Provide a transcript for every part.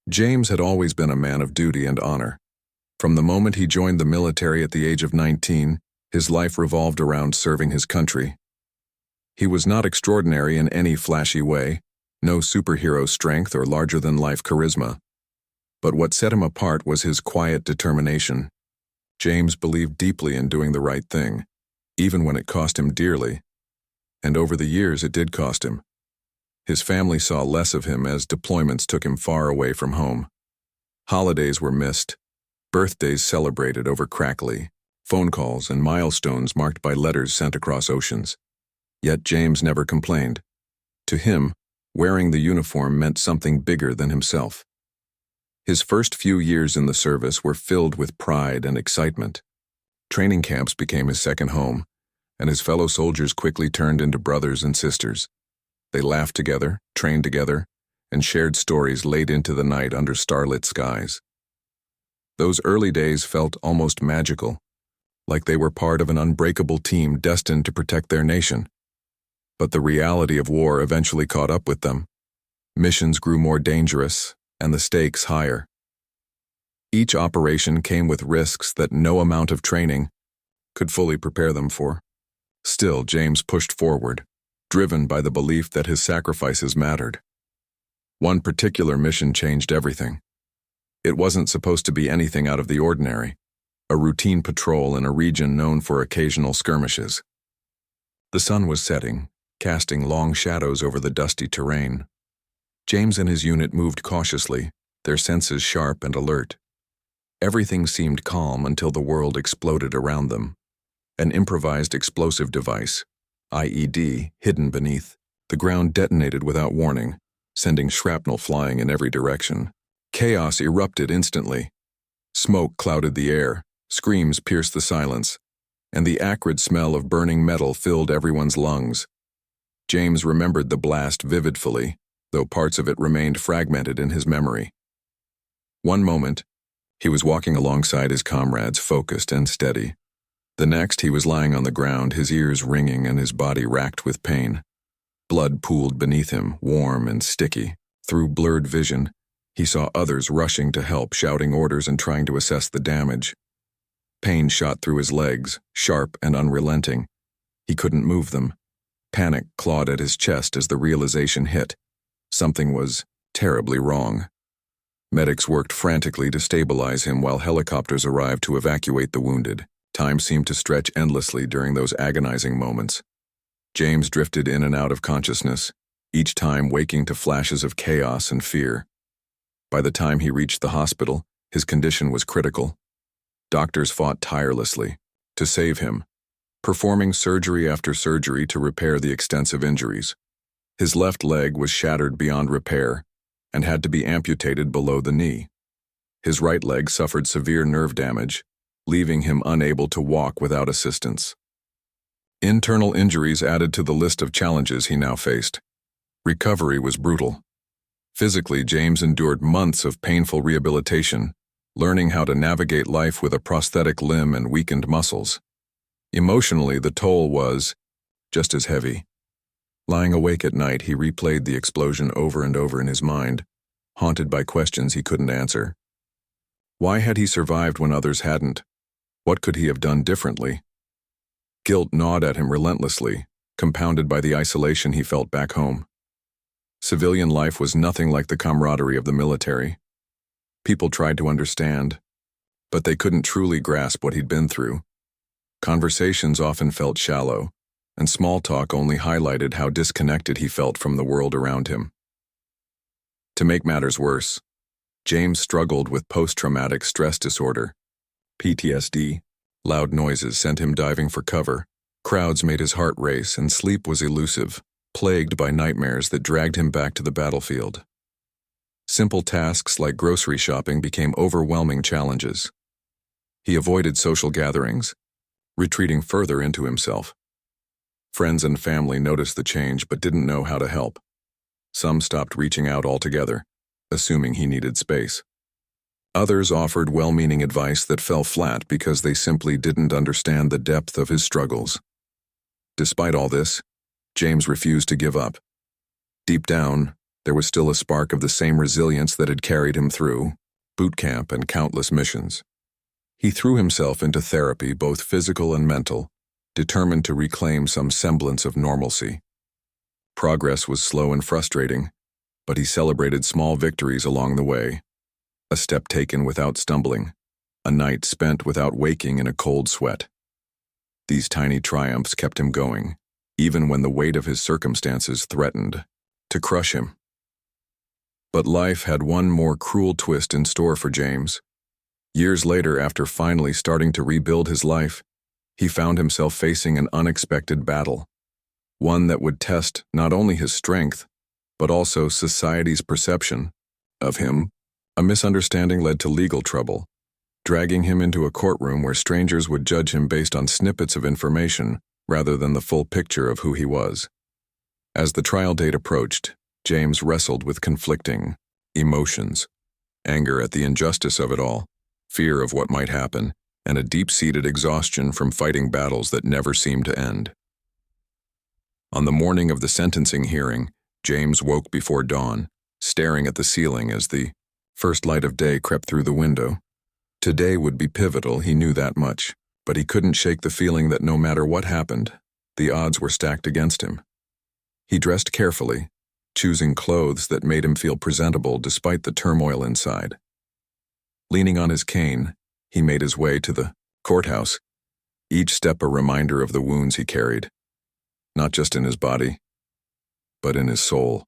James had always been a man of duty and honor. From the moment he joined the military at the age of 19, his life revolved around serving his country. He was not extraordinary in any flashy way, no superhero strength or larger-than-life charisma. But what set him apart was his quiet determination. James believed deeply in doing the right thing, even when it cost him dearly. And over the years it did cost him. His family saw less of him as deployments took him far away from home. Holidays were missed, birthdays celebrated over crackly, phone calls and milestones marked by letters sent across oceans. Yet James never complained. To him, wearing the uniform meant something bigger than himself. His first few years in the service were filled with pride and excitement. Training camps became his second home, and his fellow soldiers quickly turned into brothers and sisters. They laughed together, trained together, and shared stories late into the night under starlit skies. Those early days felt almost magical, like they were part of an unbreakable team destined to protect their nation. But the reality of war eventually caught up with them. Missions grew more dangerous, and the stakes higher. Each operation came with risks that no amount of training could fully prepare them for. Still, James pushed forward, driven by the belief that his sacrifices mattered. One particular mission changed everything. It wasn't supposed to be anything out of the ordinary, a routine patrol in a region known for occasional skirmishes. The sun was setting, casting long shadows over the dusty terrain. James and his unit moved cautiously, their senses sharp and alert. Everything seemed calm until the world exploded around them. An improvised explosive device, IED, hidden beneath. The ground detonated without warning, sending shrapnel flying in every direction. Chaos erupted instantly. Smoke clouded the air, screams pierced the silence, and the acrid smell of burning metal filled everyone's lungs. James remembered the blast vividly, though parts of it remained fragmented in his memory. One moment, he was walking alongside his comrades, focused and steady. The next, he was lying on the ground, his ears ringing and his body racked with pain. Blood pooled beneath him, warm and sticky. Through blurred vision, he saw others rushing to help, shouting orders and trying to assess the damage. Pain shot through his legs, sharp and unrelenting. He couldn't move them. Panic clawed at his chest as the realization hit. Something was terribly wrong. Medics worked frantically to stabilize him while helicopters arrived to evacuate the wounded. Time seemed to stretch endlessly during those agonizing moments. James drifted in and out of consciousness, each time waking to flashes of chaos and fear. By the time he reached the hospital, his condition was critical. Doctors fought tirelessly to save him, performing surgery after surgery to repair the extensive injuries. His left leg was shattered beyond repair and had to be amputated below the knee. His right leg suffered severe nerve damage, leaving him unable to walk without assistance. Internal injuries added to the list of challenges he now faced. Recovery was brutal. Physically, James endured months of painful rehabilitation, learning how to navigate life with a prosthetic limb and weakened muscles. Emotionally, the toll was just as heavy. Lying awake at night, he replayed the explosion over and over in his mind, haunted by questions he couldn't answer. Why had he survived when others hadn't? What could he have done differently? Guilt gnawed at him relentlessly, compounded by the isolation he felt back home. Civilian life was nothing like the camaraderie of the military. People tried to understand, but they couldn't truly grasp what he'd been through. Conversations often felt shallow, and small talk only highlighted how disconnected he felt from the world around him. To make matters worse, James struggled with post-traumatic stress disorder, PTSD. Loud noises sent him diving for cover. Crowds made his heart race, and sleep was elusive, plagued by nightmares that dragged him back to the battlefield. Simple tasks like grocery shopping became overwhelming challenges. He avoided social gatherings, retreating further into himself. Friends and family noticed the change but didn't know how to help. Some stopped reaching out altogether, assuming he needed space. Others offered well-meaning advice that fell flat because they simply didn't understand the depth of his struggles. Despite all this, James refused to give up. Deep down, there was still a spark of the same resilience that had carried him through boot camp and countless missions. He threw himself into therapy, both physical and mental, determined to reclaim some semblance of normalcy. Progress was slow and frustrating, but he celebrated small victories along the way. A step taken without stumbling, a night spent without waking in a cold sweat. These tiny triumphs kept him going, even when the weight of his circumstances threatened to crush him. But life had one more cruel twist in store for James. Years later, after finally starting to rebuild his life, he found himself facing an unexpected battle, one that would test not only his strength, but also society's perception of him. A misunderstanding led to legal trouble, dragging him into a courtroom where strangers would judge him based on snippets of information rather than the full picture of who he was. As the trial date approached, James wrestled with conflicting emotions, anger at the injustice of it all, fear of what might happen, and a deep-seated exhaustion from fighting battles that never seemed to end. On the morning of the sentencing hearing, James woke before dawn, staring at the ceiling as the first light of day crept through the window. Today would be pivotal, he knew that much, but he couldn't shake the feeling that no matter what happened, the odds were stacked against him. He dressed carefully, choosing clothes that made him feel presentable despite the turmoil inside. Leaning on his cane, he made his way to the courthouse, each step a reminder of the wounds he carried, not just in his body, but in his soul.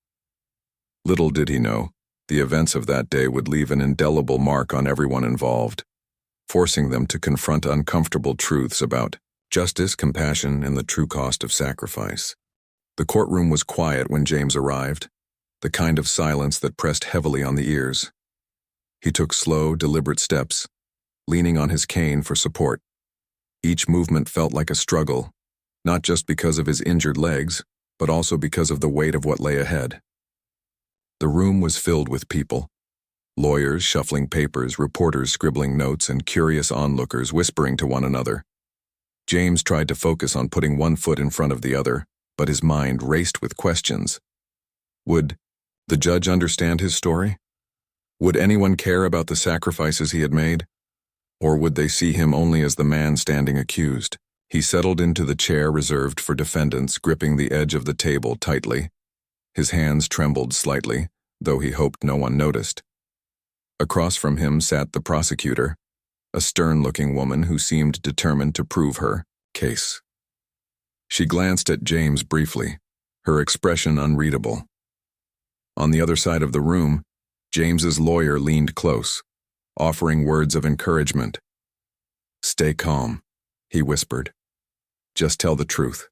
Little did he know, the events of that day would leave an indelible mark on everyone involved, forcing them to confront uncomfortable truths about justice, compassion, and the true cost of sacrifice. The courtroom was quiet when James arrived, the kind of silence that pressed heavily on the ears. He took slow, deliberate steps, leaning on his cane for support. Each movement felt like a struggle, not just because of his injured legs, but also because of the weight of what lay ahead. The room was filled with people, lawyers shuffling papers, reporters scribbling notes, and curious onlookers whispering to one another. James tried to focus on putting one foot in front of the other, but his mind raced with questions. Would the judge understand his story? Would anyone care about the sacrifices he had made? Or would they see him only as the man standing accused? He settled into the chair reserved for defendants, gripping the edge of the table tightly. His hands trembled slightly, though he hoped no one noticed. Across from him sat the prosecutor, a stern-looking woman who seemed determined to prove her case. She glanced at James briefly, her expression unreadable. On the other side of the room, James's lawyer leaned close, offering words of encouragement. "Stay calm," he whispered. "Just tell the truth."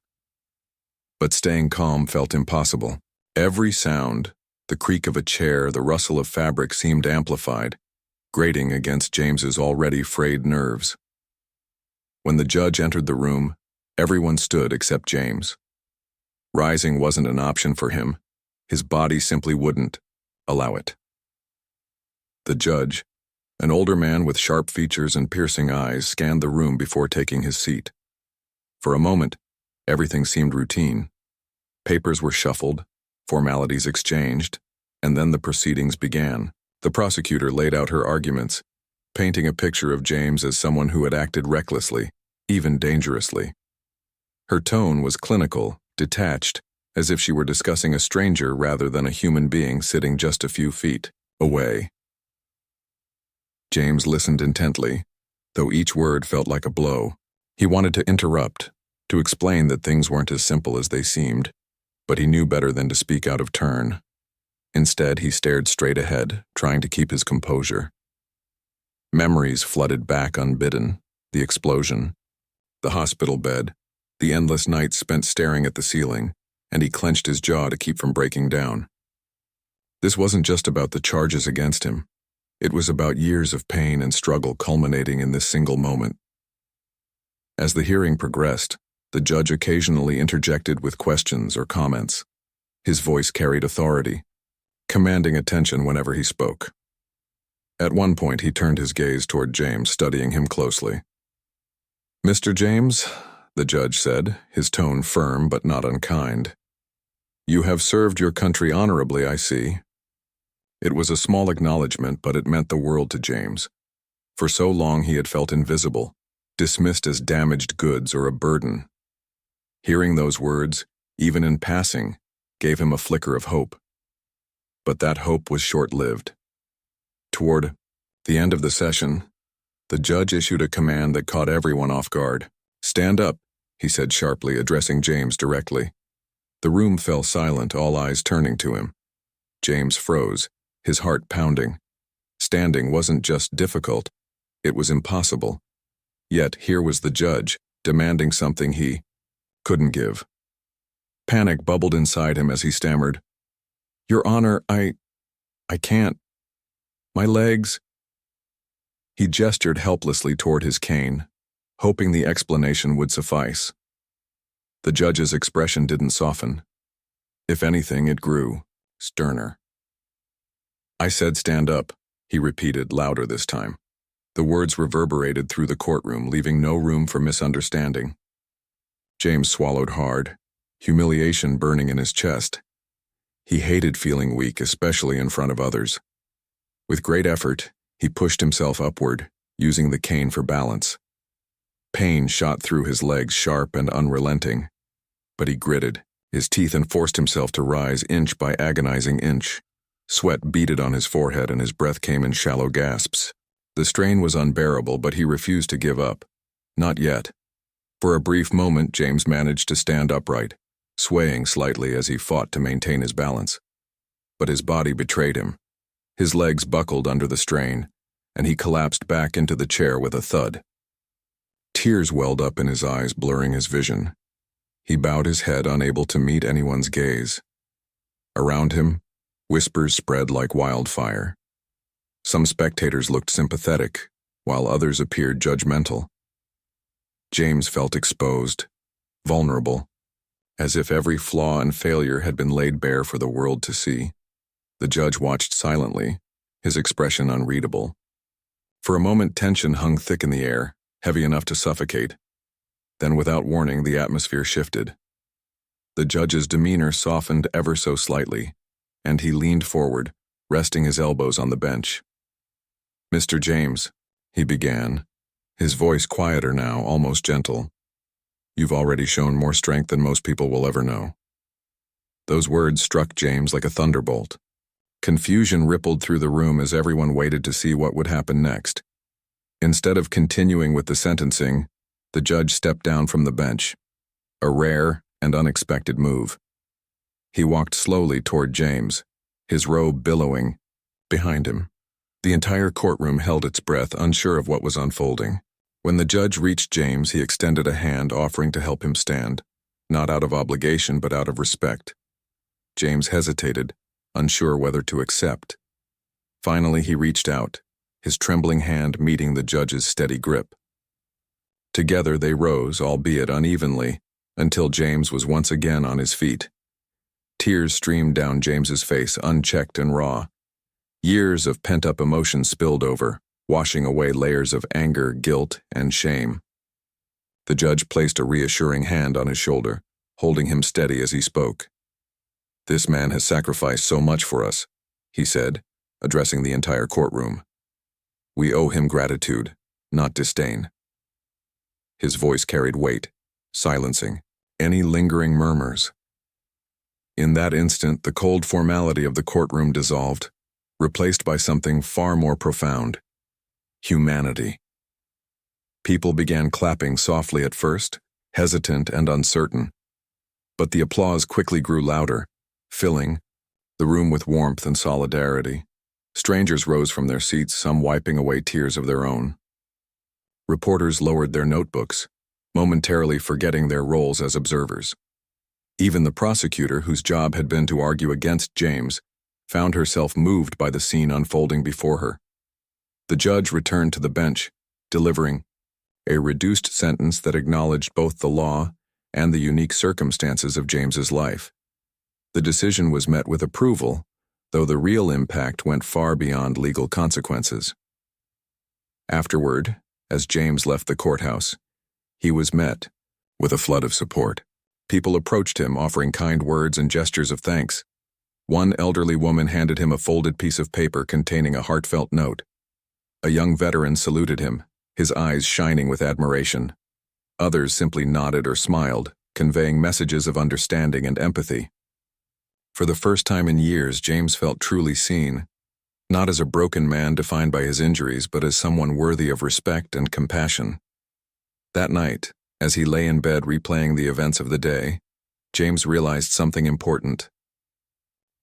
But staying calm felt impossible. Every sound, the creak of a chair, the rustle of fabric seemed amplified, grating against James's already frayed nerves. When the judge entered the room, everyone stood except James. Rising wasn't an option for him. His body simply wouldn't allow it. The judge, an older man with sharp features and piercing eyes, scanned the room before taking his seat. For a moment, everything seemed routine. Papers were shuffled, formalities exchanged, and then the proceedings began. The prosecutor laid out her arguments, painting a picture of James as someone who had acted recklessly, even dangerously. Her tone was clinical, detached, as if she were discussing a stranger rather than a human being sitting just a few feet away. James listened intently, though each word felt like a blow. He wanted to interrupt, to explain that things weren't as simple as they seemed, but he knew better than to speak out of turn. Instead, he stared straight ahead, trying to keep his composure. Memories flooded back unbidden: the explosion, the hospital bed, the endless nights spent staring at the ceiling, and he clenched his jaw to keep from breaking down. This wasn't just about the charges against him. It was about years of pain and struggle culminating in this single moment. As the hearing progressed, the judge occasionally interjected with questions or comments. His voice carried authority, commanding attention whenever he spoke. At one point, he turned his gaze toward James, studying him closely. "Mr. James," the judge said, his tone firm but not unkind, "you have served your country honorably, I see, It was a small acknowledgement, but it meant the world to James. For so long he had felt invisible, dismissed as damaged goods or a burden. Hearing those words, even in passing, gave him a flicker of hope. But that hope was short-lived. Toward the end of the session, the judge issued a command that caught everyone off guard. "Stand up," he said sharply, addressing James directly. The room fell silent, all eyes turning to him. James froze, his heart pounding. Standing wasn't just difficult, it was impossible. Yet here was the judge, demanding something he couldn't give. Panic bubbled inside him as he stammered, "Your Honor, I can't. My legs." He gestured helplessly toward his cane, hoping the explanation would suffice. The judge's expression didn't soften. If anything, it grew sterner. "I said stand up," he repeated, louder this time. The words reverberated through the courtroom, leaving no room for misunderstanding. James swallowed hard, humiliation burning in his chest. He hated feeling weak, especially in front of others. With great effort, he pushed himself upward, using the cane for balance. Pain shot through his legs, sharp and unrelenting. But he gritted his teeth and forced himself to rise inch by agonizing inch. Sweat beaded on his forehead and his breath came in shallow gasps. The strain was unbearable, but he refused to give up. Not yet. For a brief moment, James managed to stand upright, swaying slightly as he fought to maintain his balance. But his body betrayed him. His legs buckled under the strain, and he collapsed back into the chair with a thud. Tears welled up in his eyes, blurring his vision. He bowed his head, unable to meet anyone's gaze. Around him, whispers spread like wildfire. Some spectators looked sympathetic, while others appeared judgmental. James felt exposed, vulnerable, as if every flaw and failure had been laid bare for the world to see. The judge watched silently, his expression unreadable. For a moment, tension hung thick in the air, heavy enough to suffocate. Then, without warning, the atmosphere shifted. The judge's demeanor softened ever so slightly, and he leaned forward, resting his elbows on the bench. "Mr. James," he began, his voice quieter now, almost gentle. "You've already shown more strength than most people will ever know." Those words struck James like a thunderbolt. Confusion rippled through the room as everyone waited to see what would happen next. Instead of continuing with the sentencing, the judge stepped down from the bench, a rare and unexpected move. He walked slowly toward James, his robe billowing behind him. The entire courtroom held its breath, unsure of what was unfolding. When the judge reached James, he extended a hand, offering to help him stand, not out of obligation but out of respect. James hesitated, unsure whether to accept. Finally, he reached out, his trembling hand meeting the judge's steady grip. Together they rose, albeit unevenly, until James was once again on his feet. Tears streamed down James's face, unchecked and raw. Years of pent-up emotion spilled over, washing away layers of anger, guilt, and shame. The judge placed a reassuring hand on his shoulder, holding him steady as he spoke. "This man has sacrificed so much for us," he said, addressing the entire courtroom. "We owe him gratitude, not disdain." His voice carried weight, silencing any lingering murmurs. In that instant, the cold formality of the courtroom dissolved, replaced by something far more profound: humanity. People began clapping softly at first, hesitant and uncertain. But the applause quickly grew louder, filling the room with warmth and solidarity. Strangers rose from their seats, some wiping away tears of their own. Reporters lowered their notebooks, momentarily forgetting their roles as observers. Even the prosecutor, whose job had been to argue against James, found herself moved by the scene unfolding before her. The judge returned to the bench, delivering a reduced sentence that acknowledged both the law and the unique circumstances of James's life. The decision was met with approval, though the real impact went far beyond legal consequences. Afterward, as James left the courthouse, he was met with a flood of support. People approached him, offering kind words and gestures of thanks. One elderly woman handed him a folded piece of paper containing a heartfelt note. A young veteran saluted him, his eyes shining with admiration. Others simply nodded or smiled, conveying messages of understanding and empathy. For the first time in years, James felt truly seen, not as a broken man defined by his injuries, but as someone worthy of respect and compassion. That night, as he lay in bed replaying the events of the day, James realized something important.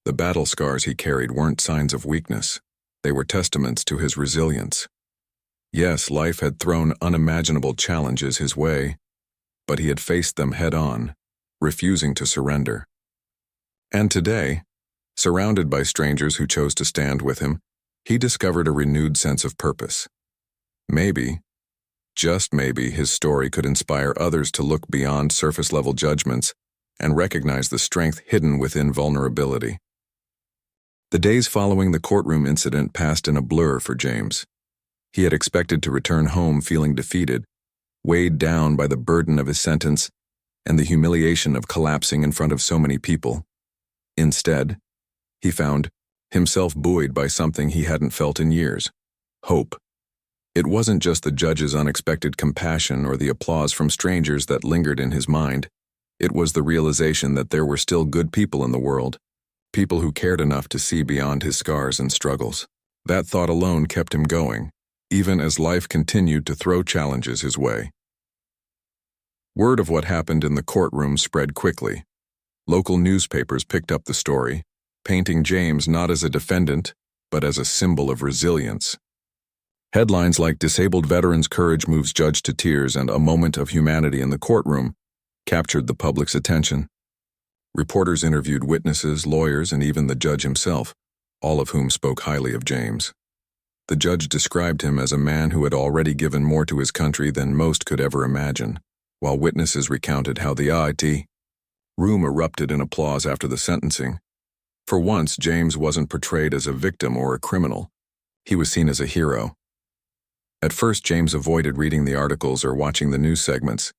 The battle scars he carried weren't signs of weakness. They were testaments to his resilience. Yes, life had thrown unimaginable challenges his way, but he had faced them head-on, refusing to surrender. And today, surrounded by strangers who chose to stand with him, he discovered a renewed sense of purpose. Maybe, just maybe, his story could inspire others to look beyond surface-level judgments and recognize the strength hidden within vulnerability. The days following the courtroom incident passed in a blur for James. He had expected to return home feeling defeated, weighed down by the burden of his sentence and the humiliation of collapsing in front of so many people. Instead, he found himself buoyed by something he hadn't felt in years: hope. It wasn't just the judge's unexpected compassion or the applause from strangers that lingered in his mind. It was the realization that there were still good people in the world, people who cared enough to see beyond his scars and struggles. That thought alone kept him going, even as life continued to throw challenges his way. Word of what happened in the courtroom spread quickly. Local newspapers picked up the story, painting James not as a defendant, but as a symbol of resilience. Headlines like "Disabled Veteran's Courage Moves Judge to Tears" and "A Moment of Humanity in the Courtroom" captured the public's attention. Reporters interviewed witnesses, lawyers, and even the judge himself, all of whom spoke highly of James. The judge described him as a man who had already given more to his country than most could ever imagine, while witnesses recounted how the IT room erupted in applause after the sentencing. For once, James wasn't portrayed as a victim or a criminal. He was seen as a hero. At first, James avoided reading the articles or watching the news segments.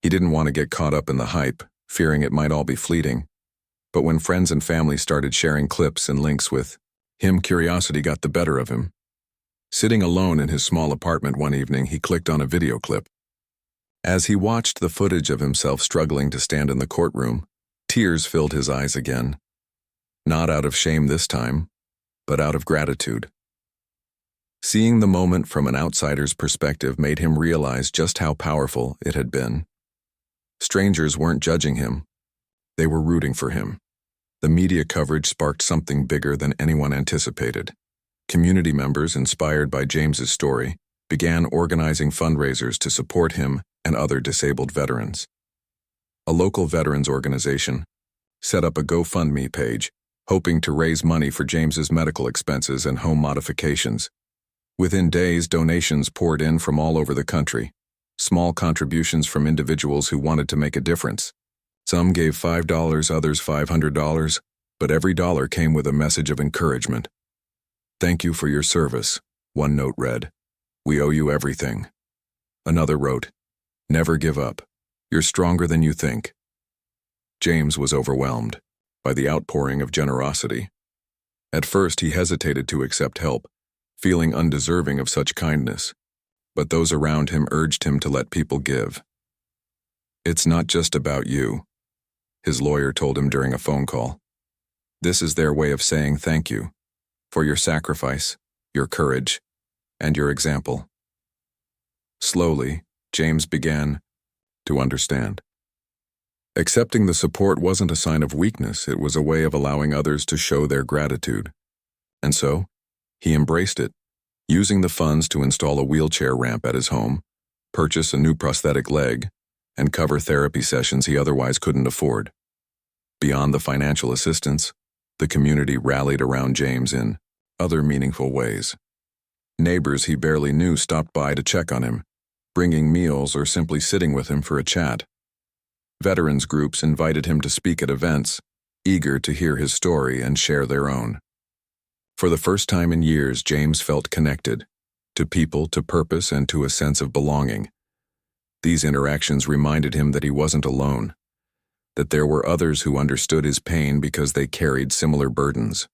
He didn't want to get caught up in the hype, fearing it might all be fleeting. But when friends and family started sharing clips and links with him, curiosity got the better of him. Sitting alone in his small apartment one evening, he clicked on a video clip. As he watched the footage of himself struggling to stand in the courtroom, tears filled his eyes again. Not out of shame this time, but out of gratitude. Seeing the moment from an outsider's perspective made him realize just how powerful it had been. Strangers weren't judging him. They were rooting for him. The media coverage sparked something bigger than anyone anticipated. Community members, inspired by James's story, began organizing fundraisers to support him and other disabled veterans. A local veterans organization set up a GoFundMe page, hoping to raise money for James's medical expenses and home modifications. Within days, donations poured in from all over the country, small contributions from individuals who wanted to make a difference. Some gave $5, others $500, but every dollar came with a message of encouragement. "Thank you for your service," one note read. "We owe you everything." Another wrote, "Never give up. You're stronger than you think." James was overwhelmed by the outpouring of generosity. At first, he hesitated to accept help, feeling undeserving of such kindness. But those around him urged him to let people give. "It's not just about you," his lawyer told him during a phone call. "This is their way of saying thank you for your sacrifice, your courage, and your example." Slowly, James began to understand. Accepting the support wasn't a sign of weakness, it was a way of allowing others to show their gratitude. And so, he embraced it, using the funds to install a wheelchair ramp at his home, purchase a new prosthetic leg, and cover therapy sessions he otherwise couldn't afford. Beyond the financial assistance, the community rallied around James in other meaningful ways. Neighbors he barely knew stopped by to check on him, bringing meals or simply sitting with him for a chat. Veterans groups invited him to speak at events, eager to hear his story and share their own. For the first time in years, James felt connected, to people, to purpose, and to a sense of belonging. These interactions reminded him that he wasn't alone. that there were others who understood his pain because they carried similar burdens.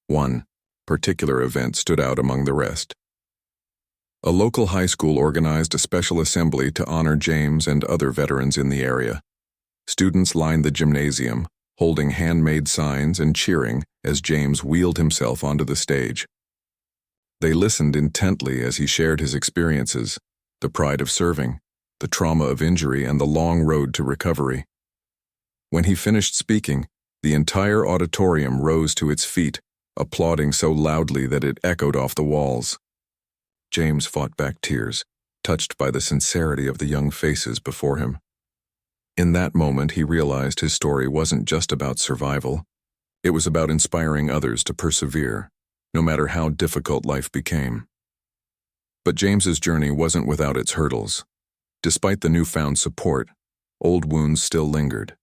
One particular event stood out among the rest. A local high school organized a special assembly to honor James and other veterans in the area. Students lined the gymnasium, holding handmade signs and cheering as James wheeled himself onto the stage. They listened intently as he shared his experiences, the pride of serving, the trauma of injury, and the long road to recovery. When he finished speaking, the entire auditorium rose to its feet, applauding so loudly that it echoed off the walls. James fought back tears, touched by the sincerity of the young faces before him. In that moment, he realized his story wasn't just about survival. It was about inspiring others to persevere, no matter how difficult life became. But James's journey wasn't without its hurdles. Despite the newfound support, old wounds still lingered.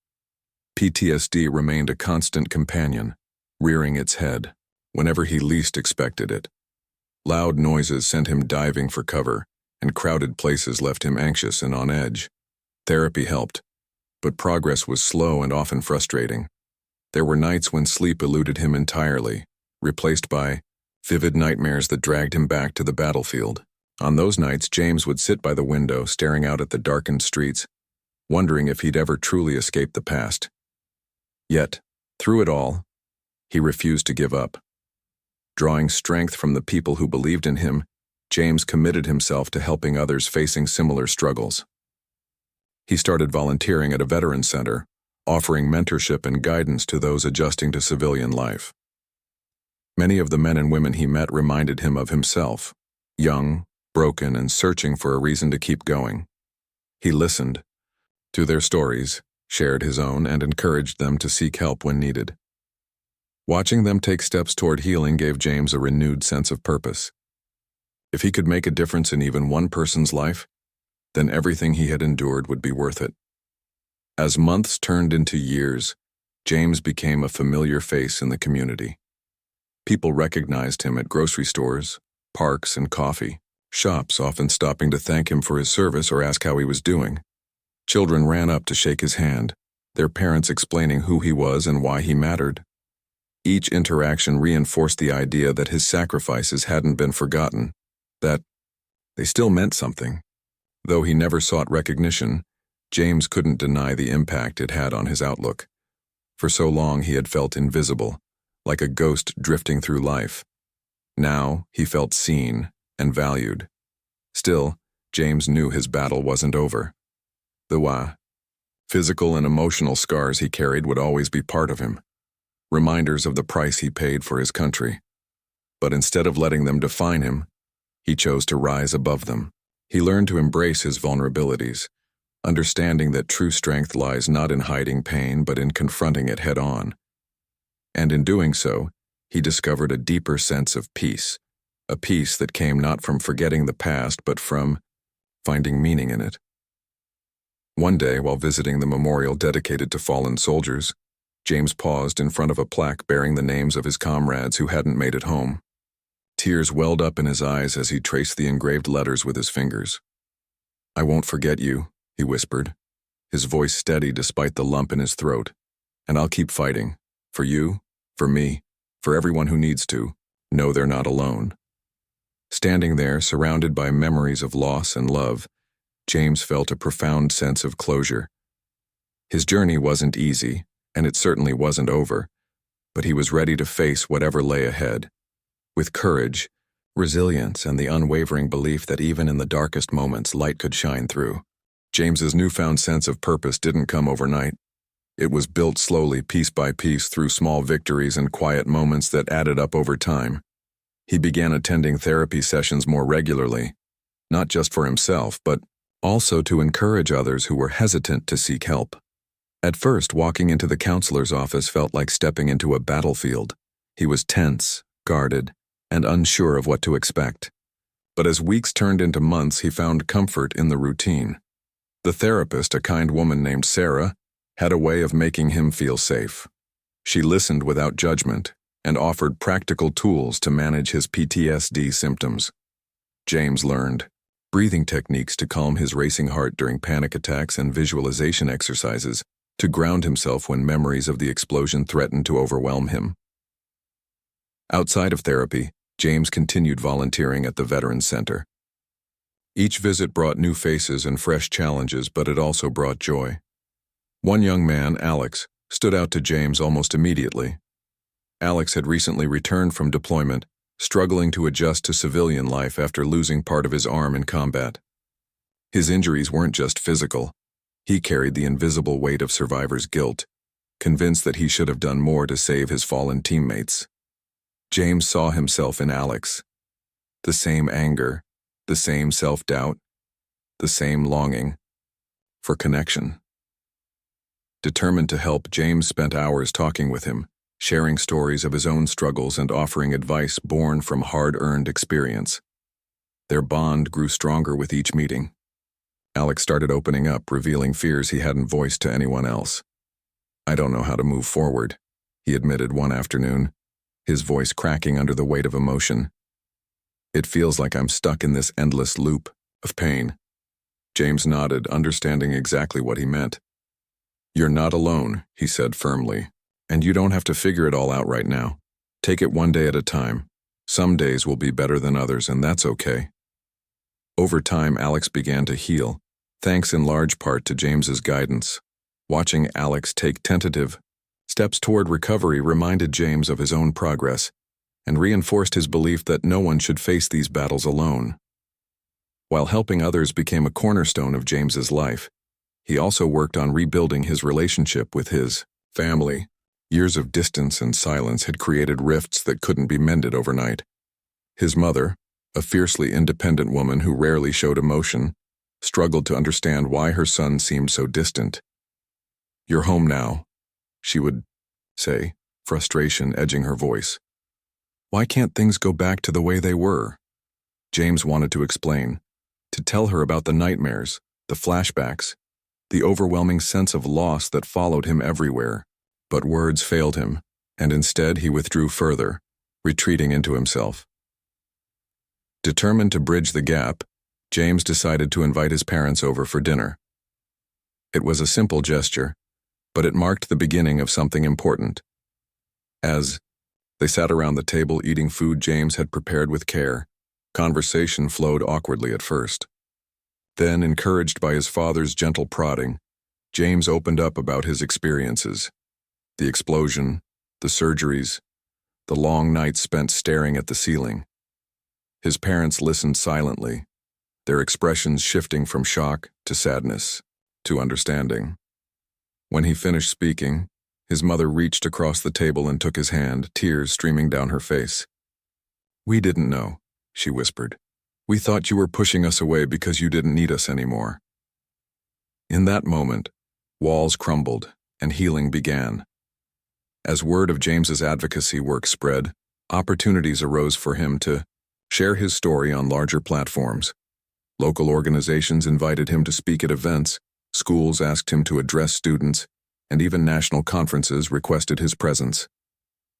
PTSD remained a constant companion, rearing its head whenever he least expected it. Loud noises sent him diving for cover, and crowded places left him anxious and on edge. Therapy helped, but progress was slow and often frustrating. There were nights when sleep eluded him entirely, replaced by vivid nightmares that dragged him back to the battlefield. On those nights, James would sit by the window, staring out at the darkened streets, wondering if he'd ever truly escaped the past. Yet, through it all, he refused to give up. Drawing strength from the people who believed in him, James committed himself to helping others facing similar struggles. He started volunteering at a veterans center, offering mentorship and guidance to those adjusting to civilian life. Many of the men and women he met reminded him of himself, young, broken, and searching for a reason to keep going. He listened to their stories, shared his own, and encouraged them to seek help when needed. Watching them take steps toward healing gave James a renewed sense of purpose. If he could make a difference in even one person's life, then everything he had endured would be worth it. As months turned into years, James became a familiar face in the community. People recognized him at grocery stores, parks, and coffee shops, often stopping to thank him for his service or ask how he was doing. Children ran up to shake his hand, their parents explaining who he was and why he mattered. Each interaction reinforced the idea that his sacrifices hadn't been forgotten, that they still meant something. Though he never sought recognition, James couldn't deny the impact it had on his outlook. For so long he had felt invisible, like a ghost drifting through life. Now he felt seen and valued. Still, James knew his battle wasn't over. The physical and emotional scars he carried would always be part of him, reminders of the price he paid for his country. But instead of letting them define him, he chose to rise above them. He learned to embrace his vulnerabilities, understanding that true strength lies not in hiding pain but in confronting it head-on. And in doing so, he discovered a deeper sense of peace, a peace that came not from forgetting the past but from finding meaning in it. One day, while visiting the memorial dedicated to fallen soldiers, James paused in front of a plaque bearing the names of his comrades who hadn't made it home. Tears welled up in his eyes as he traced the engraved letters with his fingers. "I won't forget you," he whispered, his voice steady despite the lump in his throat. "And I'll keep fighting. For you, for me, for everyone who needs to. Know they're not alone." Standing there, surrounded by memories of loss and love, James felt a profound sense of closure. His journey wasn't easy, and it certainly wasn't over, but he was ready to face whatever lay ahead. With courage, resilience, and the unwavering belief that even in the darkest moments light could shine through. James's newfound sense of purpose didn't come overnight. It was built slowly, piece by piece, through small victories and quiet moments that added up over time. He began attending therapy sessions more regularly, not just for himself, but also to encourage others who were hesitant to seek help. At first, walking into the counselor's office felt like stepping into a battlefield. He was tense, guarded, and unsure of what to expect. But as weeks turned into months, he found comfort in the routine. The therapist, a kind woman named Sarah, had a way of making him feel safe. She listened without judgment and offered practical tools to manage his PTSD symptoms. James learned breathing techniques to calm his racing heart during panic attacks and visualization exercises to ground himself when memories of the explosion threatened to overwhelm him. Outside of therapy, James continued volunteering at the Veterans Center. Each visit brought new faces and fresh challenges, but it also brought joy. One young man, Alex, stood out to James almost immediately. Alex had recently returned from deployment, struggling to adjust to civilian life after losing part of his arm in combat. His injuries weren't just physical. He carried the invisible weight of survivor's guilt, convinced that he should have done more to save his fallen teammates. James saw himself in Alex. The same anger, the same self-doubt, the same longing for connection. Determined to help, James spent hours talking with him, sharing stories of his own struggles and offering advice born from hard-earned experience. Their bond grew stronger with each meeting. Alex started opening up, revealing fears he hadn't voiced to anyone else. "I don't know how to move forward," he admitted one afternoon, his voice cracking under the weight of emotion. "It feels like I'm stuck in this endless loop of pain." James nodded, understanding exactly what he meant. "You're not alone," he said firmly, "and you don't have to figure it all out right now. Take it one day at a time. Some days will be better than others, and that's okay." Over time, Alex began to heal, thanks in large part to James's guidance. Watching Alex take tentative steps toward recovery reminded James of his own progress and reinforced his belief that no one should face these battles alone. While helping others became a cornerstone of James's life, he also worked on rebuilding his relationship with his family. Years of distance and silence had created rifts that couldn't be mended overnight. His mother, a fiercely independent woman who rarely showed emotion, struggled to understand why her son seemed so distant. "You're home now," she would say, frustration edging her voice. "Why can't things go back to the way they were?" James wanted to explain, to tell her about the nightmares, the flashbacks, the overwhelming sense of loss that followed him everywhere. But words failed him, and instead he withdrew further, retreating into himself. Determined to bridge the gap, James decided to invite his parents over for dinner. It was a simple gesture, but it marked the beginning of something important. As they sat around the table eating food James had prepared with care, conversation flowed awkwardly at first. Then, encouraged by his father's gentle prodding, James opened up about his experiences. The explosion, the surgeries, the long nights spent staring at the ceiling. His parents listened silently, their expressions shifting from shock to sadness to understanding. When he finished speaking, his mother reached across the table and took his hand, tears streaming down her face. "We didn't know," she whispered. "We thought you were pushing us away because you didn't need us anymore." In that moment, walls crumbled and healing began. As word of James's advocacy work spread, opportunities arose for him to share his story on larger platforms. Local organizations invited him to speak at events, schools asked him to address students, and even national conferences requested his presence.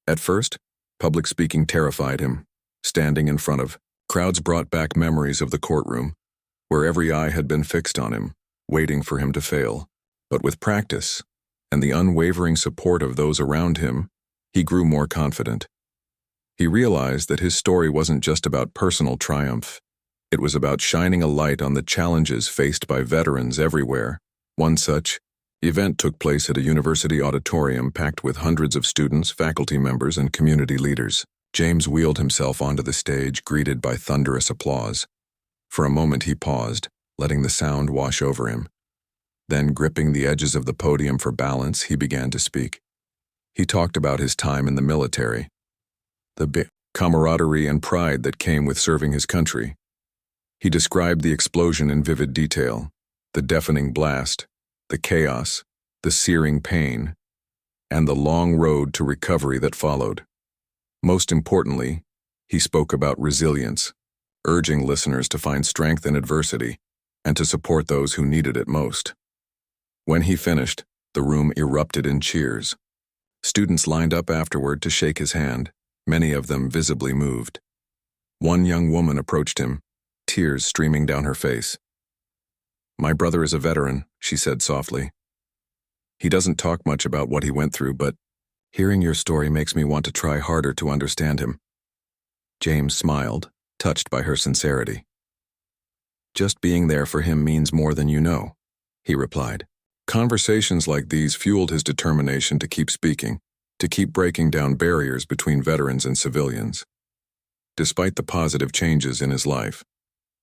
At first, public speaking terrified him. Standing in front of crowds brought back memories of the courtroom, where every eye had been fixed on him, waiting for him to fail. But with practice, and the unwavering support of those around him, he grew more confident. He realized that his story wasn't just about personal triumph. It was about shining a light on the challenges faced by veterans everywhere. One such event took place at a university auditorium packed with hundreds of students, faculty members, and community leaders. James wheeled himself onto the stage, greeted by thunderous applause. For a moment he paused, letting the sound wash over him. Then, gripping the edges of the podium for balance, he began to speak. He talked about his time in the military, the camaraderie and pride that came with serving his country. He described the explosion in vivid detail, the deafening blast, the chaos, the searing pain, and the long road to recovery that followed. Most importantly, he spoke about resilience, urging listeners to find strength in adversity and to support those who needed it most. When he finished, the room erupted in cheers. Students lined up afterward to shake his hand, many of them visibly moved. One young woman approached him, tears streaming down her face. "My brother is a veteran," she said softly. He doesn't talk much about what he went through, but hearing your story makes me want to try harder to understand him." James smiled, touched by her sincerity. "Just being there for him means more than you know," he replied. Conversations like these fueled his determination to keep speaking, to keep breaking down barriers between veterans and civilians. Despite the positive changes in his life,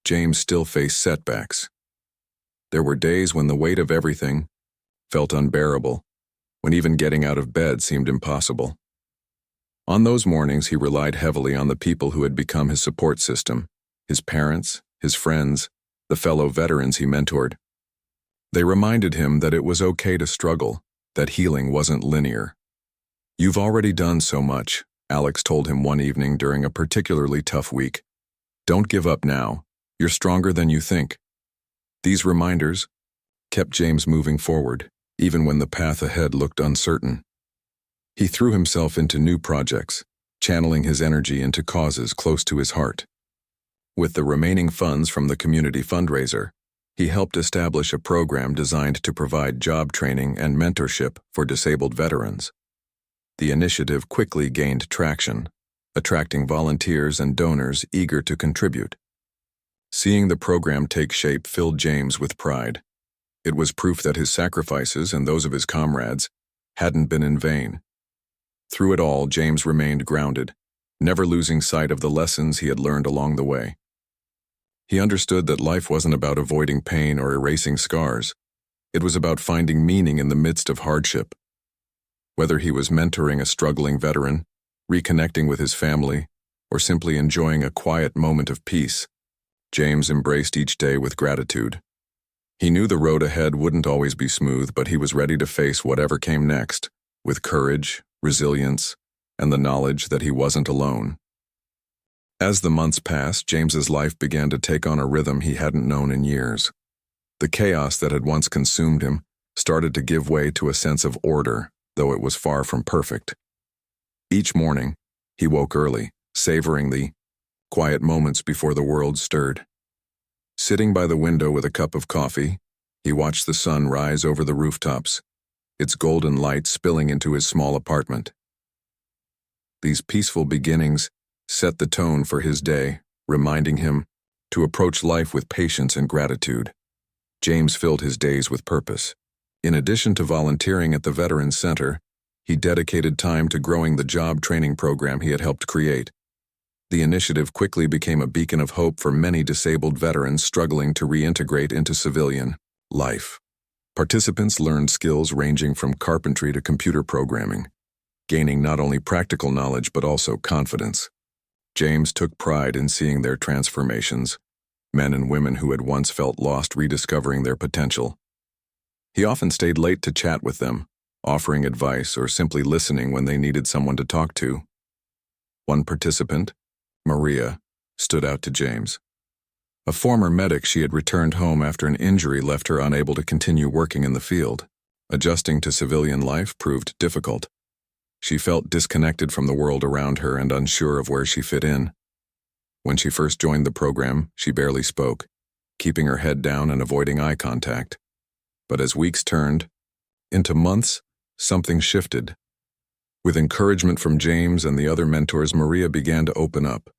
James still faced setbacks. There were days when the weight of everything felt unbearable, when even getting out of bed seemed impossible. On those mornings, he relied heavily on the people who had become his support system, his parents, his friends, the fellow veterans he mentored. They reminded him that it was okay to struggle, that healing wasn't linear. "You've already done so much," Alex told him one evening during a particularly tough week. "Don't give up now. You're stronger than you think." These reminders kept James moving forward, even when the path ahead looked uncertain. He threw himself into new projects, channeling his energy into causes close to his heart. With the remaining funds from the community fundraiser, he helped establish a program designed to provide job training and mentorship for disabled veterans. The initiative quickly gained traction, attracting volunteers and donors eager to contribute. Seeing the program take shape filled James with pride. It was proof that his sacrifices and those of his comrades hadn't been in vain. Through it all, James remained grounded, never losing sight of the lessons he had learned along the way. He understood that life wasn't about avoiding pain or erasing scars. It was about finding meaning in the midst of hardship. Whether he was mentoring a struggling veteran, reconnecting with his family, or simply enjoying a quiet moment of peace, James embraced each day with gratitude. He knew the road ahead wouldn't always be smooth, but he was ready to face whatever came next, with courage, resilience, and the knowledge that he wasn't alone. As the months passed, James's life began to take on a rhythm he hadn't known in years. The chaos that had once consumed him started to give way to a sense of order, though it was far from perfect. Each morning, he woke early, savoring the quiet moments before the world stirred. Sitting by the window with a cup of coffee, he watched the sun rise over the rooftops, its golden light spilling into his small apartment. These peaceful beginnings set the tone for his day, reminding him to approach life with patience and gratitude. James filled his days with purpose. In addition to volunteering at the Veterans Center, he dedicated time to growing the job training program he had helped create. The initiative quickly became a beacon of hope for many disabled veterans struggling to reintegrate into civilian life. Participants learned skills ranging from carpentry to computer programming, gaining not only practical knowledge but also confidence. James took pride in seeing their transformations, men and women who had once felt lost rediscovering their potential. He often stayed late to chat with them, offering advice or simply listening when they needed someone to talk to. One participant, Maria, stood out to James. A former medic, she had returned home after an injury left her unable to continue working in the field. Adjusting to civilian life proved difficult. She felt disconnected from the world around her and unsure of where she fit in. When she first joined the program, she barely spoke, keeping her head down and avoiding eye contact. But as weeks turned into months, something shifted. With encouragement from James and the other mentors, Maria began to open up.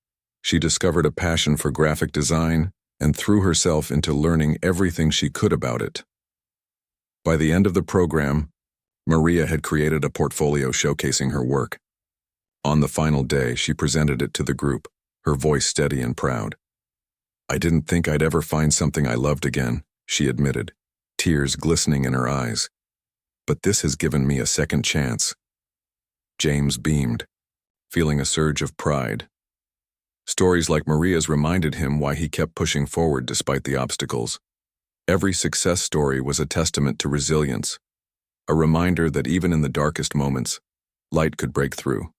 She discovered a passion for graphic design and threw herself into learning everything she could about it. By the end of the program, Maria had created a portfolio showcasing her work. On the final day, she presented it to the group, her voice steady and proud. "I didn't think I'd ever find something I loved again," she admitted, tears glistening in her eyes. "But this has given me a second chance." James beamed, feeling a surge of pride. Stories like Maria's reminded him why he kept pushing forward despite the obstacles. Every success story was a testament to resilience, a reminder that even in the darkest moments, light could break through.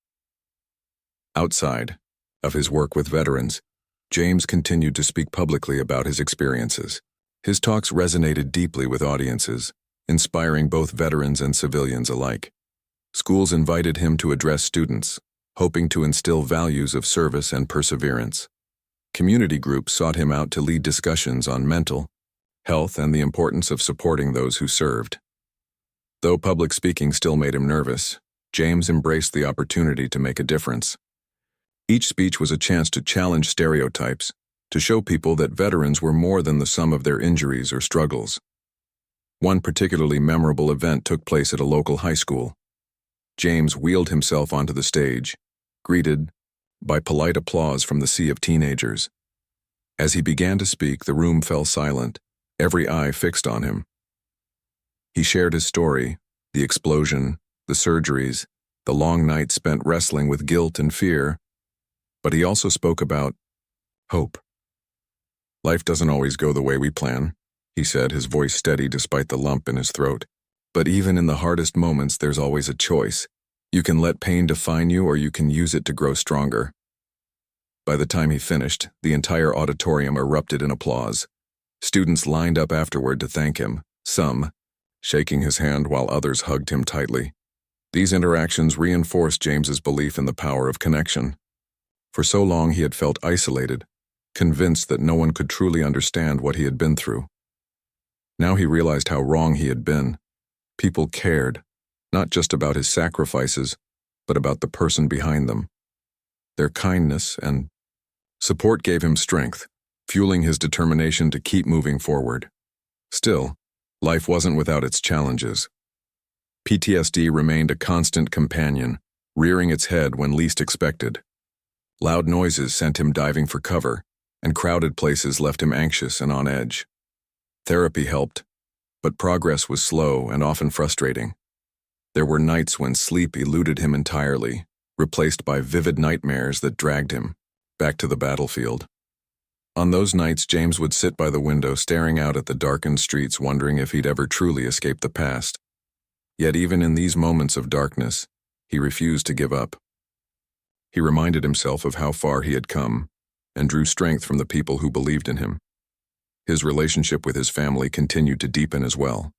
Outside of his work with veterans, James continued to speak publicly about his experiences. His talks resonated deeply with audiences, inspiring both veterans and civilians alike. Schools invited him to address students, hoping to instill values of service and perseverance. Community groups sought him out to lead discussions on mental health and the importance of supporting those who served. Though public speaking still made him nervous, James embraced the opportunity to make a difference. Each speech was a chance to challenge stereotypes, to show people that veterans were more than the sum of their injuries or struggles. One particularly memorable event took place at a local high school. James wheeled himself onto the stage, greeted by polite applause from the sea of teenagers. As he began to speak, the room fell silent, every eye fixed on him. He shared his story, the explosion, the surgeries, the long nights spent wrestling with guilt and fear, but he also spoke about hope. Life doesn't always go the way we plan, he said, his voice steady despite the lump in his throat. But even in the hardest moments, there's always a choice. You can let pain define you, or you can use it to grow stronger. By the time he finished, the entire auditorium erupted in applause. Students lined up afterward to thank him, some shaking his hand while others hugged him tightly. These interactions reinforced James's belief in the power of connection. For so long he had felt isolated, convinced that no one could truly understand what he had been through. Now he realized how wrong he had been. People cared, not just about his sacrifices, but about the person behind them. Their kindness and support gave him strength, fueling his determination to keep moving forward. Still, life wasn't without its challenges. PTSD remained a constant companion, rearing its head when least expected. Loud noises sent him diving for cover, and crowded places left him anxious and on edge. Therapy helped, but progress was slow and often frustrating. There were nights when sleep eluded him entirely, replaced by vivid nightmares that dragged him back to the battlefield. On those nights, James would sit by the window staring out at the darkened streets, wondering if he'd ever truly escaped the past. Yet even in these moments of darkness, he refused to give up. He reminded himself of how far he had come and drew strength from the people who believed in him. His relationship with his family continued to deepen as well.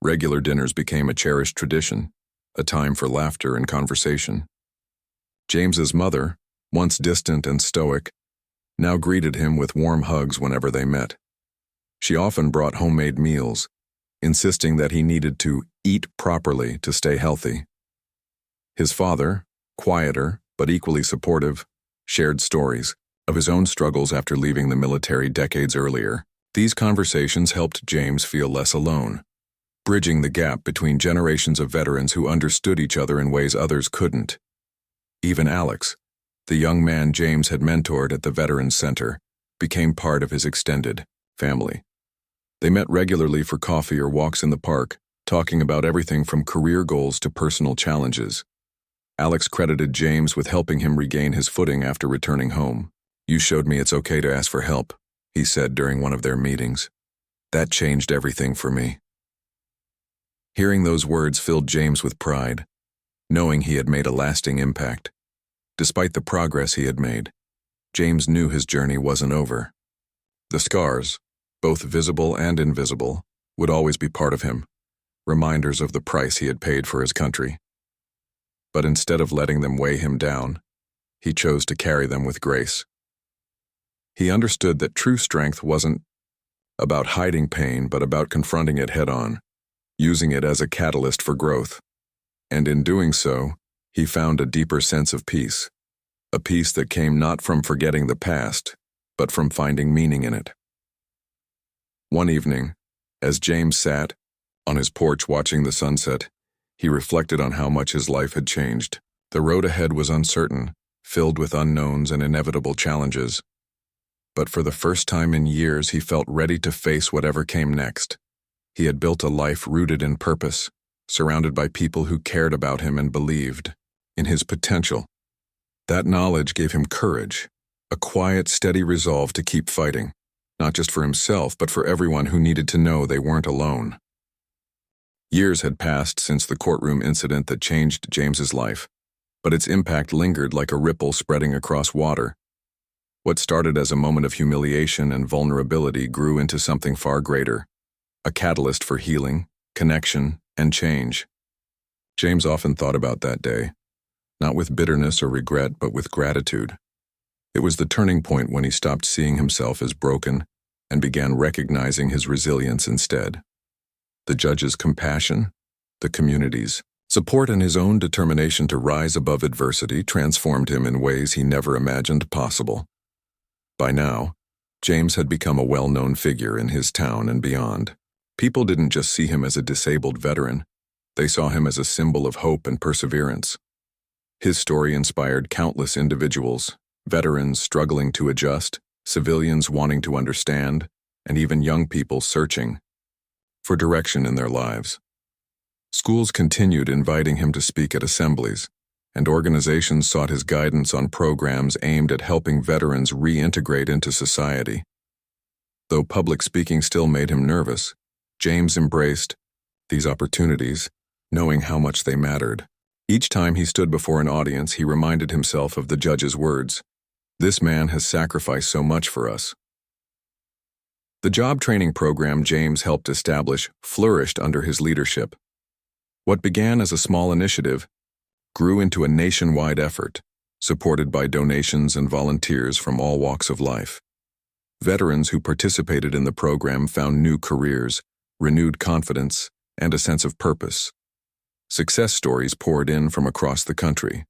Regular dinners became a cherished tradition, a time for laughter and conversation. James's mother, once distant and stoic, now greeted him with warm hugs whenever they met. She often brought homemade meals, insisting that he needed to eat properly to stay healthy. His father, quieter but equally supportive, shared stories of his own struggles after leaving the military decades earlier. These conversations helped James feel less alone, bridging the gap between generations of veterans who understood each other in ways others couldn't. Even Alex, the young man James had mentored at the Veterans Center, became part of his extended family. They met regularly for coffee or walks in the park, talking about everything from career goals to personal challenges. Alex credited James with helping him regain his footing after returning home. "You showed me it's okay to ask for help," he said during one of their meetings. "That changed everything for me." Hearing those words filled James with pride, knowing he had made a lasting impact. Despite the progress he had made, James knew his journey wasn't over. The scars, both visible and invisible, would always be part of him, reminders of the price he had paid for his country. But instead of letting them weigh him down, he chose to carry them with grace. He understood that true strength wasn't about hiding pain, but about confronting it head-on, using it as a catalyst for growth. And in doing so, he found a deeper sense of peace, a peace that came not from forgetting the past, but from finding meaning in it. One evening, as James sat on his porch watching the sunset, he reflected on how much his life had changed. The road ahead was uncertain, filled with unknowns and inevitable challenges. But for the first time in years, he felt ready to face whatever came next. He had built a life rooted in purpose, surrounded by people who cared about him and believed in his potential. That knowledge gave him courage, a quiet, steady resolve to keep fighting, not just for himself, but for everyone who needed to know they weren't alone. Years had passed since the courtroom incident that changed James's life, but its impact lingered like a ripple spreading across water. What started as a moment of humiliation and vulnerability grew into something far greater, a catalyst for healing, connection, and change. James often thought about that day, not with bitterness or regret, but with gratitude. It was the turning point when he stopped seeing himself as broken and began recognizing his resilience instead. The judge's compassion, the community's support, and his own determination to rise above adversity transformed him in ways he never imagined possible. By now, James had become a well-known figure in his town and beyond. People didn't just see him as a disabled veteran, they saw him as a symbol of hope and perseverance. His story inspired countless individuals, veterans struggling to adjust, civilians wanting to understand, and even young people searching for direction in their lives. Schools continued inviting him to speak at assemblies, and organizations sought his guidance on programs aimed at helping veterans reintegrate into society. Though public speaking still made him nervous, James embraced these opportunities, knowing how much they mattered. Each time he stood before an audience, he reminded himself of the judge's words, "This man has sacrificed so much for us." The job training program James helped establish flourished under his leadership. What began as a small initiative grew into a nationwide effort, supported by donations and volunteers from all walks of life. Veterans who participated in the program found new careers, renewed confidence, and a sense of purpose. Success stories poured in from across the country.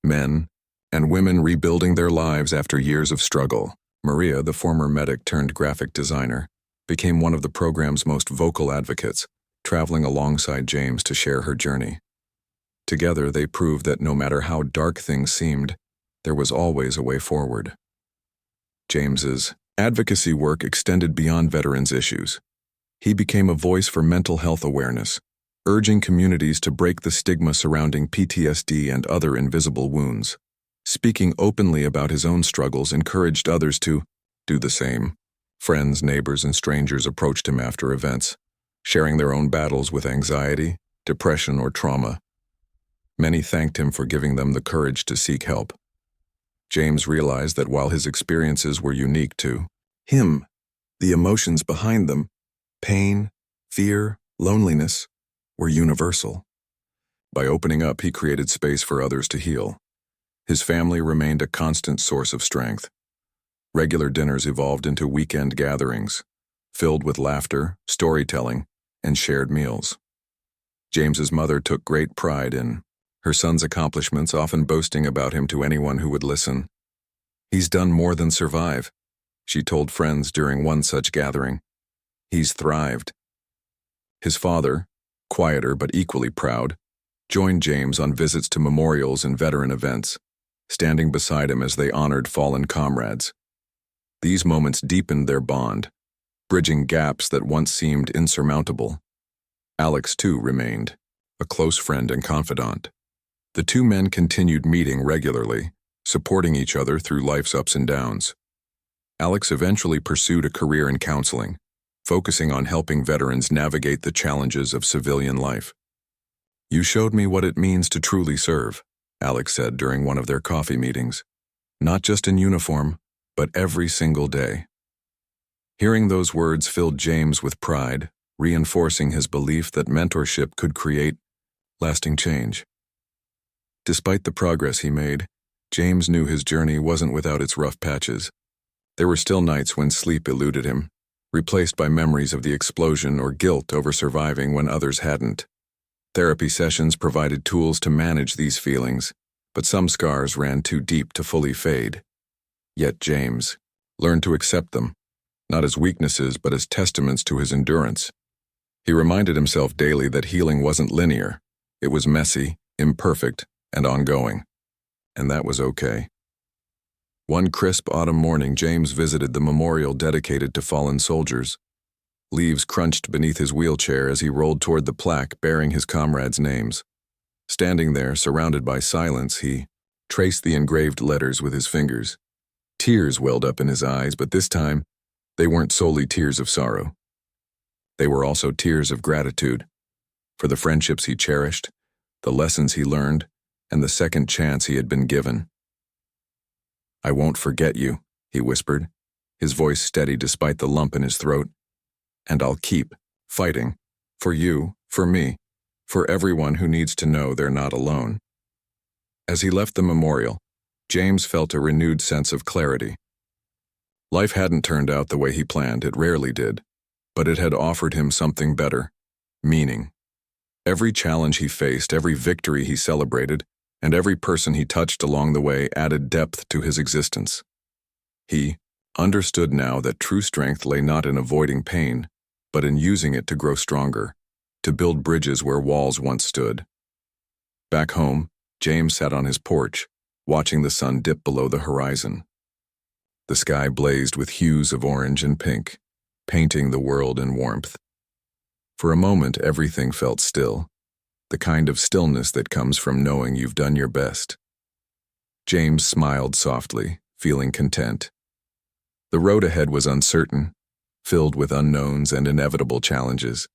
Men and women rebuilding their lives after years of struggle. Maria, the former medic turned graphic designer, became one of the program's most vocal advocates, traveling alongside James to share her journey. Together, they proved that no matter how dark things seemed, there was always a way forward. James's advocacy work extended beyond veterans' issues. He became a voice for mental health awareness, urging communities to break the stigma surrounding PTSD and other invisible wounds. Speaking openly about his own struggles encouraged others to do the same. Friends, neighbors, and strangers approached him after events, sharing their own battles with anxiety, depression, or trauma. Many thanked him for giving them the courage to seek help. James realized that while his experiences were unique to him, the emotions behind them, pain, fear, loneliness, were universal. By opening up, he created space for others to heal. His family remained a constant source of strength. Regular dinners evolved into weekend gatherings, filled with laughter, storytelling, and shared meals. James's mother took great pride in her son's accomplishments, often boasting about him to anyone who would listen. "He's done more than survive," she told friends during one such gathering. "He's thrived." His father, quieter but equally proud, joined James on visits to memorials and veteran events, standing beside him as they honored fallen comrades. These moments deepened their bond, bridging gaps that once seemed insurmountable. Alex, too, remained a close friend and confidant. The two men continued meeting regularly, supporting each other through life's ups and downs. Alex eventually pursued a career in counseling, focusing on helping veterans navigate the challenges of civilian life. "You showed me what it means to truly serve," Alex said during one of their coffee meetings. "Not just in uniform, but every single day." Hearing those words filled James with pride, reinforcing his belief that mentorship could create lasting change. Despite the progress he made, James knew his journey wasn't without its rough patches. There were still nights when sleep eluded him, replaced by memories of the explosion or guilt over surviving when others hadn't. Therapy sessions provided tools to manage these feelings, but some scars ran too deep to fully fade. Yet James learned to accept them, not as weaknesses but as testaments to his endurance. He reminded himself daily that healing wasn't linear. It was messy, imperfect, and ongoing. And that was okay. One crisp autumn morning, James visited the memorial dedicated to fallen soldiers. Leaves crunched beneath his wheelchair as he rolled toward the plaque bearing his comrades' names. Standing there, surrounded by silence, he traced the engraved letters with his fingers. Tears welled up in his eyes, but this time, they weren't solely tears of sorrow. They were also tears of gratitude for the friendships he cherished, the lessons he learned, and the second chance he had been given. "I won't forget you," he whispered, his voice steady despite the lump in his throat. "And I'll keep fighting. For you, for me, for everyone who needs to know they're not alone." As he left the memorial, James felt a renewed sense of clarity. Life hadn't turned out the way he planned, it rarely did, but it had offered him something better: meaning. Every challenge he faced, every victory he celebrated, and every person he touched along the way added depth to his existence. He understood now that true strength lay not in avoiding pain, but in using it to grow stronger, to build bridges where walls once stood. Back home, James sat on his porch, watching the sun dip below the horizon. The sky blazed with hues of orange and pink, painting the world in warmth. For a moment, everything felt still, the kind of stillness that comes from knowing you've done your best. James smiled softly, feeling content. The road ahead was uncertain, filled with unknowns and inevitable challenges.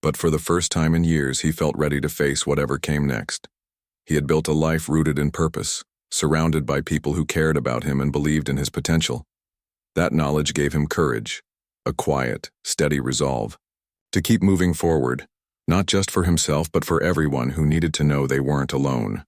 But for the first time in years, he felt ready to face whatever came next. He had built a life rooted in purpose, surrounded by people who cared about him and believed in his potential. That knowledge gave him courage, a quiet, steady resolve, to keep moving forward, not just for himself but for everyone who needed to know they weren't alone.